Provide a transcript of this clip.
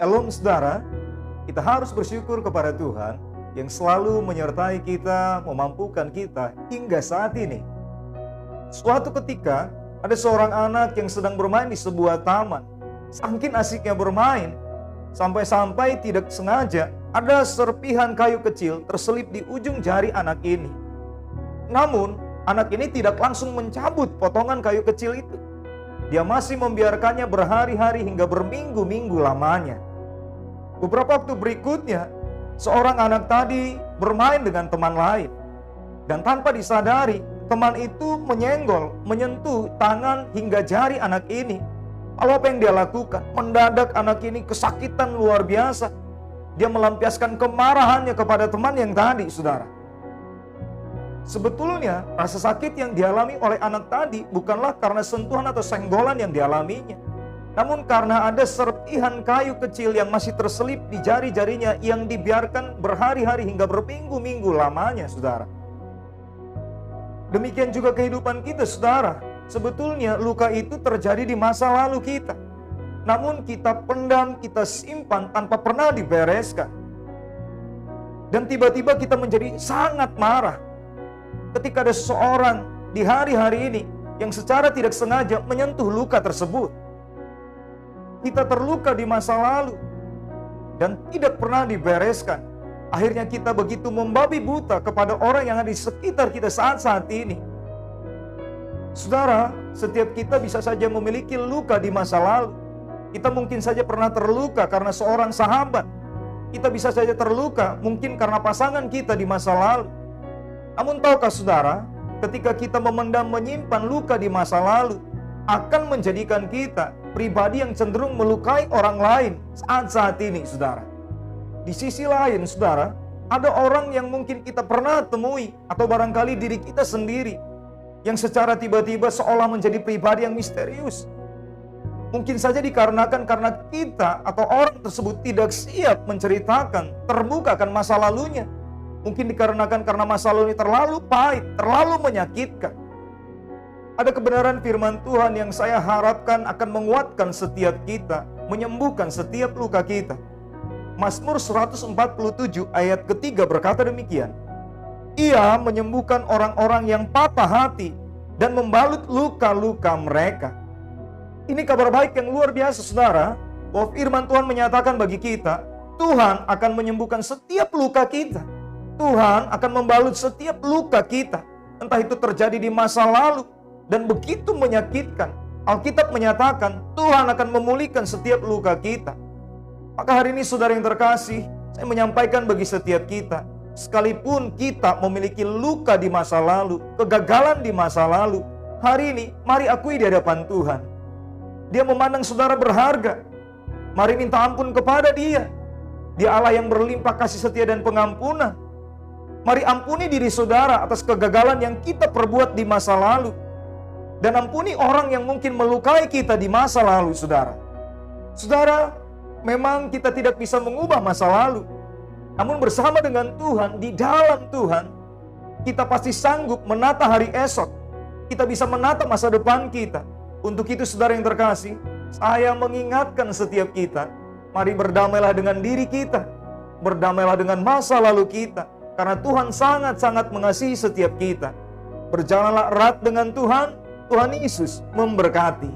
Shalom saudara, kita harus bersyukur kepada Tuhan yang selalu menyertai kita, memampukan kita hingga saat ini. Suatu ketika, ada seorang anak yang sedang bermain di sebuah taman. Saking asiknya bermain, sampai-sampai tidak sengaja ada serpihan kayu kecil terselip di ujung jari anak ini. Namun, anak ini tidak langsung mencabut potongan kayu kecil itu. Dia masih membiarkannya berhari-hari hingga berminggu-minggu lamanya. Beberapa waktu berikutnya, seorang anak tadi bermain dengan teman lain. Dan tanpa disadari, teman itu menyentuh tangan hingga jari anak ini. Lalu apa yang dia lakukan? Mendadak anak ini kesakitan luar biasa. Dia melampiaskan kemarahannya kepada teman yang tadi, saudara. Sebetulnya, rasa sakit yang dialami oleh anak tadi bukanlah karena sentuhan atau senggolan yang dialaminya. Namun karena ada serpihan kayu kecil yang masih terselip di jari-jarinya yang dibiarkan berhari-hari hingga berminggu-minggu lamanya, saudara. Demikian juga kehidupan kita, saudara. Sebetulnya luka itu terjadi di masa lalu kita. Namun kita pendam, kita simpan tanpa pernah dibereskan. Dan tiba-tiba kita menjadi sangat marah ketika ada seseorang di hari-hari ini yang secara tidak sengaja menyentuh luka tersebut. Kita terluka di masa lalu dan tidak pernah dibereskan. Akhirnya kita begitu membabi buta kepada orang yang ada di sekitar kita saat-saat ini. Saudara, setiap kita bisa saja memiliki luka di masa lalu. Kita mungkin saja pernah terluka karena seorang sahabat. Kita bisa saja terluka mungkin karena pasangan kita di masa lalu. Namun tahukah saudara, ketika kita memendam menyimpan luka di masa lalu, akan menjadikan kita pribadi yang cenderung melukai orang lain saat ini, saudara. Di sisi lain, saudara, ada orang yang mungkin kita pernah temui atau barangkali diri kita sendiri yang secara tiba-tiba seolah menjadi pribadi yang misterius. Mungkin saja dikarenakan karena kita atau orang tersebut tidak siap menceritakan, terbuka akan masa lalunya. Mungkin dikarenakan karena masa lalu ini terlalu pahit, terlalu menyakitkan. Ada kebenaran firman Tuhan yang saya harapkan akan menguatkan setiap kita, menyembuhkan setiap luka kita. Mazmur 147 ayat ketiga berkata demikian. Ia menyembuhkan orang-orang yang patah hati dan membalut luka-luka mereka. Ini kabar baik yang luar biasa, saudara, bahwa firman Tuhan menyatakan bagi kita, Tuhan akan menyembuhkan setiap luka kita. Tuhan akan membalut setiap luka kita. Entah itu terjadi di masa lalu dan begitu menyakitkan. Alkitab menyatakan Tuhan akan memulihkan setiap luka kita. Maka hari ini saudara yang terkasih, saya menyampaikan bagi setiap kita, sekalipun kita memiliki luka di masa lalu, kegagalan di masa lalu, hari ini mari akui di hadapan Tuhan. Dia memandang saudara berharga. Mari minta ampun kepada Dia. Dia Allah yang berlimpah kasih setia dan pengampunan. Mari ampuni diri saudara atas kegagalan yang kita perbuat di masa lalu. Dan ampuni orang yang mungkin melukai kita di masa lalu, saudara. Saudara, memang kita tidak bisa mengubah masa lalu. Namun bersama dengan Tuhan, di dalam Tuhan, kita pasti sanggup menata hari esok. Kita bisa menata masa depan kita. Untuk itu saudara yang terkasih, saya mengingatkan setiap kita, mari berdamailah dengan diri kita. Berdamailah dengan masa lalu kita. Karena Tuhan sangat-sangat mengasihi setiap kita. Berjalanlah erat dengan Tuhan. Tuhan Yesus memberkati.